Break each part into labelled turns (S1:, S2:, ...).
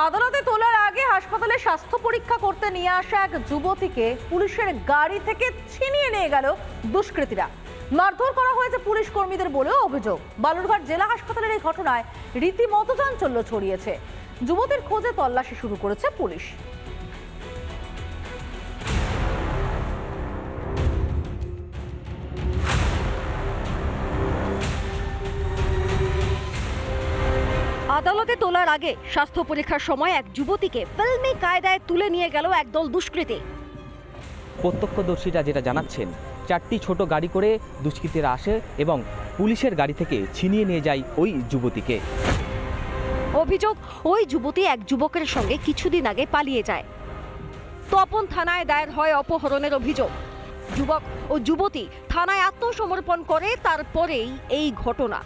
S1: আদালতে তোলার আগে হাসপাতালে স্বাস্থ্য পরীক্ষা করতে নিয়ে আসা এক যুবতীকে পুলিশের গাড়ি থেকে ছিনিয়ে নিয়ে গেল দুষ্কৃতীরা। মারধর করা হয়েছে পুলিশ কর্মীদের বলেও অভিযোগ। বালুরঘাট জেলা হাসপাতালের এই ঘটনায় রীতিমতো চাঞ্চল্য ছড়িয়েছে। যুবতীর খোঁজে তল্লাশি শুরু করেছে পুলিশ। আদালতে তোলার আগে স্বাস্থ্য পরীক্ষার সময় এক যুবতীকে ফিল্মি কায়দায় তুলে নিয়ে গেল একদল দুষ্কৃতী।
S2: প্রত্যক্ষদর্শীরা যেটা জানাচ্ছেন, 4টি ছোট গাড়ি করে দুষ্কৃতীরা আসে এবং পুলিশের গাড়ি থেকে ছিনিয়ে নিয়ে যায় ওই যুবতীকে।
S1: অভিযোগ, ওই যুবতী এক যুবকের সঙ্গে কিছুদিন আগে পালিয়ে যায়। তপন থানায় দায়ের হয় অপহরণের অভিযোগ। যুবক ও যুবতী থানায় আত্মসমর্পণ করে, তারপরেই এই ঘটনা।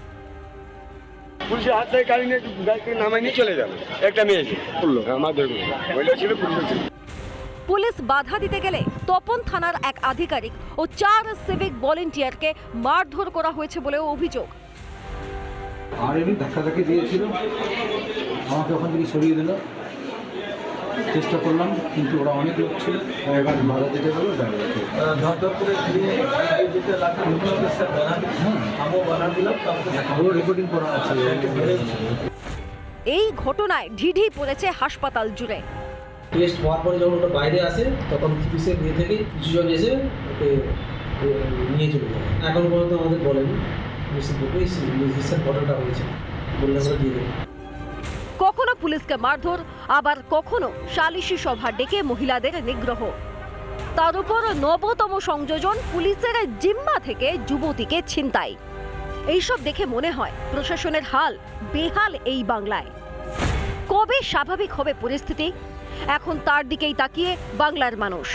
S3: পুলিশের হাত থেকে গাড়ি নামাই নিয়ে চলে যাবে। একটা মেয়ে বললো আমাদের ছিল পুলিশ।
S1: পুলিশ বাধা দিতে গেলে তপন থানার এক আধিকারিক ও 4 সিভিক ভলেন্টিয়ারকে মারধর করা হয়েছে বলেও অভিযোগ।
S4: আর এমনি ধাক্কাধাক্কি দিয়েছিল, আমাকে ওখান থেকে সরিয়ে দিল। চেষ্টা করলাম, কিন্তু ওরা অনেক লোক ছিল, এবার বাধা দিতে গেল। রেকর্ডিং করা আছে।
S1: এই ঘটনায় ঢিঢি পড়েছে হাসপাতাল জুড়ে।
S5: টেস্ট হওয়ার পরে যখন ওটা বাইরে আসে, তখন চিকিৎসা দিয়ে থেকে কিছুজন এসে ওকে নিয়ে চলে যায়। এখন পর্যন্ত আমাদের বলেন ঘটনাটা হয়েছে, বললে আমরা দিয়ে দেবো।
S1: কখনো পুলিশকে মারধর, আবার কখনো সালিশি সভা ডেকে মহিলাদের নিগ্রহ। তার উপর নবতম সংযোজন, পুলিশের জিম্মা থেকে যুবতীকে ছিনতাই। এইসব দেখে মনে হয় প্রশাসনের হাল বেহাল এই বাংলায়। কবে স্বাভাবিক হবে পরিস্থিতি, এখন তার দিকেই তাকিয়ে বাংলার মানুষ।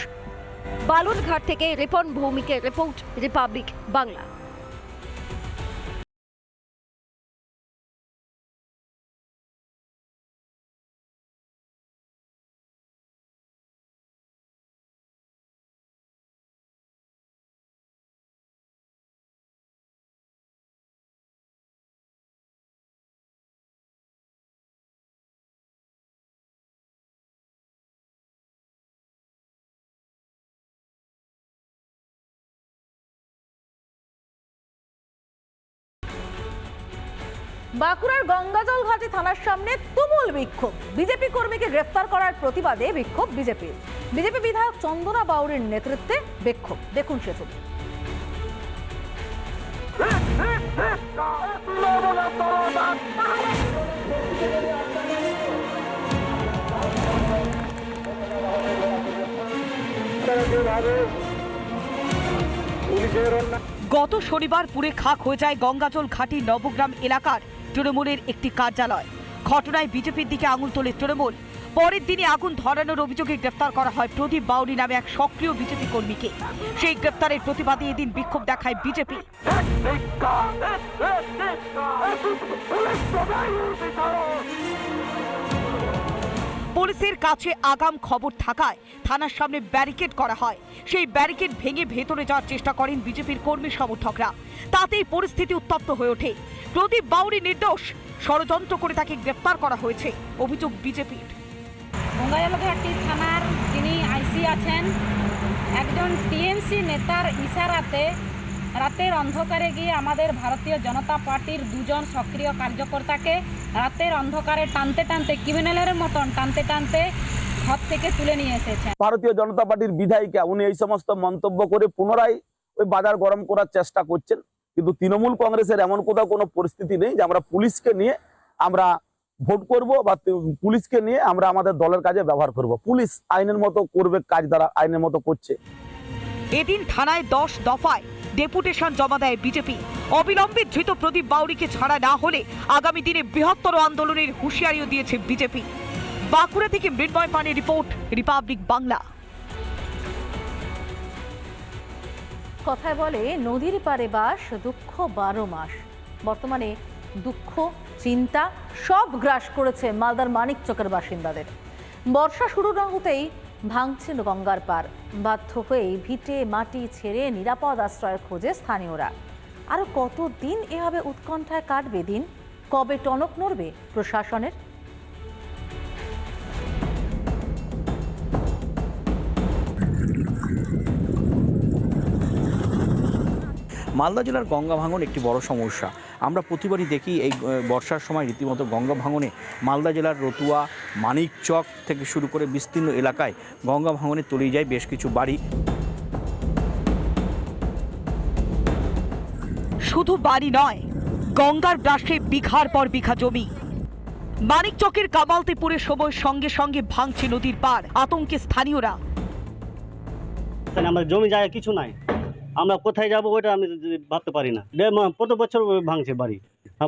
S1: বালুরঘাট থেকে রিপন ভৌমিকের রিপোর্ট, রিপাবলিক বাংলা। বাঁকুড়ার গঙ্গাজল ঘাটি থানার সামনে তুমুল বিক্ষোভ। বিজেপি কর্মীকে গ্রেফতার করার প্রতিবাদে বিক্ষোভ বিজেপির। বিজেপি বিধায়ক চন্দনা বাউরির নেতৃত্বে বিক্ষোভ। দেখুন সে ছবি।
S6: গত শনিবার পুড়ে খাক হয়ে যায় গঙ্গাজল ঘাটি নবগ্রাম এলাকার তৃণমূলের একটি কার্যালয়। ঘটনায় বিজেপির দিকে আঙুল তোলে তৃণমূল। পরের দিনে আগুন ধরানোর অভিযোগে গ্রেফতার করা হয় প্রদীপ বাউরি নামে এক সক্রিয় বিজেপি কর্মীকে। সেই গ্রেফতারের প্রতিবাদে এদিন বিক্ষোভ দেখায় বিজেপি। পুলিশের কাছে আগাম খবর থাকায় থানার সামনে ব্যারিকেড করা হয়। সেই ব্যারিকেড ভেঙে ভেতরে যাওয়ার চেষ্টা করেন বিজেপির কর্মী সমর্থকরা। তাতেই পরিস্থিতি উত্তপ্ত হয়ে ওঠে। প্রদীপ বাউরি নির্দোষ, ষড়যন্ত্র করে তাকে গ্রেফতার করা হয়েছে, অভিযোগ বিজেপির।
S7: গঙ্গাজল ঘাটি থানার যিনি আইসি আছেন, একজন টিএমসি নেতার ইশারাতে রাতের অন্ধকারে গিয়ে আমাদের ভারতীয় জনতা পার্টির 2 জন সক্রিয় কার্যকর্তাকে রাতের অন্ধকারে টানতে টানতে, ক্রিমিনালের মতন টানতে টানতে ঘর থেকে তুলে নিয়ে এসেছেন।
S8: ভারতীয় জনতা পার্টির বিধায়িকা উনি এই সমস্ত মন্তব্য করে পুনরায় ওই বাজার গরম করার চেষ্টা করছেন। কিন্তু তৃণমূল কংগ্রেসের এমন কোনো পরিস্থিতি নেই যে আমরা পুলিশকে নিয়ে আমরা ভোট করব বা পুলিশকে নিয়ে আমরা আমাদের দলের কাজে ব্যবহার করব। পুলিশ আইনের মতো করবে কাজ, দ্বারা আইনের মতো করছে।
S6: এদিন থানায় 10 দফায় ডেপুটেশন জমা দেয় বিজেপি। অবিলম্বে ধৃত প্রদীপ বাউরিকে ছাড়া না হলে আগামী দিনে বৃহত্তর আন্দোলনের হুঁশিয়ারিও দিয়েছে বিজেপি। বাঁকুড়া থেকে মৃন্ময় পানের রিপোর্ট, রিপাবলিক বাংলা।
S1: কথায় বলে নদীর পারে বাস, দুঃখ 12 মাস। বর্তমানে দুঃখ, চিন্তা সব গ্রাস করেছে মালদার মানিকচকের বাসিন্দাদের। বর্ষা শুরু না হতেই ভাঙছেন গঙ্গার পার। বাধ্য হয়ে ভিটে মাটি ছেড়ে নিরাপদ আশ্রয়ের খোঁজে স্থানীয়রা। আরো কতদিন এভাবে উৎকণ্ঠায় কাটবে দিন? কবে টনক নড়বে প্রশাসনের?
S9: মালদা জেলার গঙ্গা ভাঙন একটি বড় সমস্যা। আমরা প্রতিবারই দেখি এই বর্ষার সময় রীতিমতো গঙ্গা ভাঙনে মালদা জেলার রতুয়া, মানিকচক থেকে শুরু করে বিস্তীর্ণ এলাকায় গঙ্গা ভাঙনে তলিয়ে যায় বেশ কিছু বাড়ি।
S6: শুধু বাড়ি নয়, গঙ্গার গ্রাসে বিঘার পর বিঘা জমি। মানিকচকের কামালতিপুরের সময় সঙ্গে সঙ্গে ভাঙছে নদীর পাড়, আতঙ্কে স্থানীয়রা।
S10: আমার জমি জায়গা কিছু নাই, আমরা কোথায় যাব ওইটা আমি ভাবতে পারি না। প্রতি বছর ভাঙছে বাড়ি।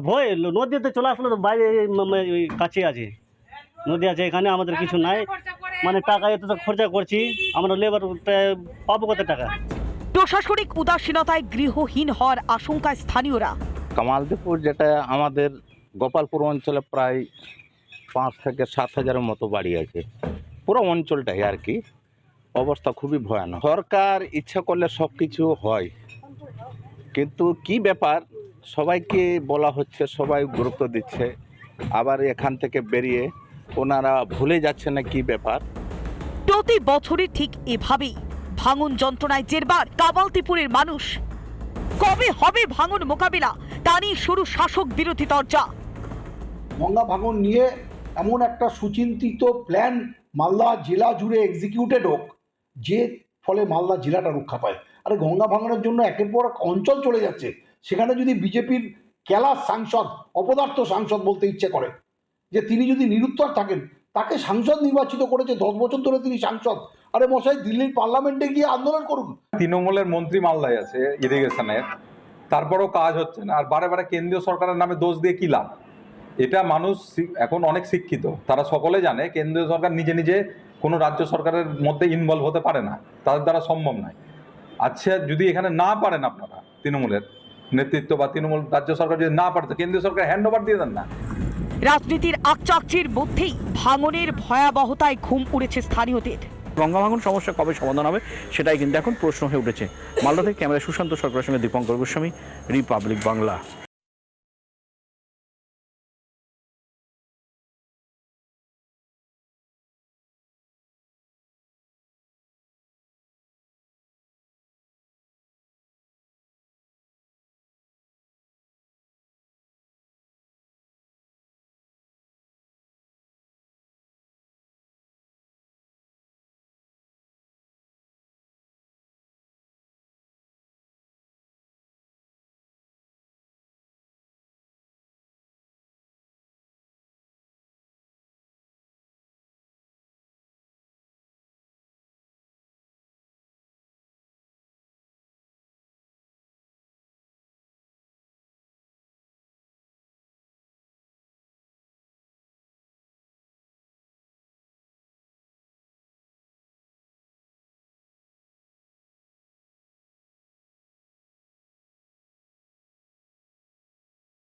S10: ভয়, নদীতে চলে আসলে তো বাইরে কাছে আছে, নদী আছে, এখানে আমাদের কিছু নাই। মানে টাকা এত তো খরচা করছি, আমরা লেবার পাবো কত টাকা?
S6: প্রশাসনিক উদাসীনতায় গৃহহীন হওয়ার আশঙ্কায় স্থানীয়রা।
S11: কামালদিপুর যেটা আমাদের গোপালপুর অঞ্চলে প্রায় 5 থেকে 7 হাজারের মতো বাড়ি আছে। পুরো অঞ্চলটাই আর কি অবস্থা খুবই ভয়ানক। সরকার ইচ্ছা করলে সব কিছু হয়, কিন্তু কি ব্যাপার, সবাইকে বলা হচ্ছে, সবাই গুরুত্ব দিচ্ছে, আবার এখান থেকে বেরিয়ে ওনারা ভুলে যাচ্ছে না কি ব্যাপার।
S6: প্রতি বছরই ঠিক এভাবেই ভাঙন যন্ত্রণায় জেরবার কামালতিপুরের মানুষ। কবে হবে ভাঙন মোকাবিলা, তা নিয়ে শুরু শাসক বিরোধী তরজা।
S12: গঙ্গা ভাঙন নিয়ে এমন একটা সুচিন্তিত প্ল্যান মালদা জেলা জুড়ে এক্সিকিউটেড হোক, যে ফলে মালদা জেলাটা রক্ষা পায়। আরে গঙ্গা ভাঙনের জন্য একের পর এক অঞ্চল চলে যাচ্ছে, সেখানে যদি বিজেপির ক্যালাস সাংসদ, অপদার্থ সাংসদ বলতে ইচ্ছে করে, যে তিনি যদি নিরুত্তর থাকেন, তাকে সাংসদ নির্বাচিত করেছে, 10 বছর ধরে তিনি সাংসদ। আরে মশাই, দিল্লির পার্লামেন্টে গিয়ে আন্দোলন করুন।
S13: তৃণমূলের মন্ত্রী মালদায় আছে ইরিগেশনের, তারপরেও কাজ হচ্ছে না, আর বারে বারে কেন্দ্রীয় সরকারের নামে দোষ দিয়ে কি লাভ? এটা মানুষ এখন অনেক শিক্ষিত, তারা সকলে জানে কেন্দ্রীয় সরকার নিজে নিজে কোনো রাজ্য সরকারের মধ্যে ইনভলভ হতে পারে না, তাদের দ্বারা সম্ভব নয়। আচ্ছা, যদি এখানে না পারেন আপনারা তৃণমূলের নেতৃত্ব বা তৃণমূল রাজ্য সরকার যদি না পারে, কেন্দ্রীয় সরকার হ্যান্ড ওভার দিয়ে দেন না।
S6: রাজনীতির আকচাকচির মধ্যেই ভাঙনের ভয়াবহতায় ঘুম উড়েছে স্থানীয়দের।
S9: গঙ্গা ভাঙন সমস্যা কবে সমাধান হবে সেটাই কিন্তু এখন প্রশ্ন হয়ে উঠেছে। মালদা থেকে ক্যামেরা সুশান্ত সরকারের সঙ্গে দীপঙ্কর গোস্বামী, রিপাবলিক বাংলা।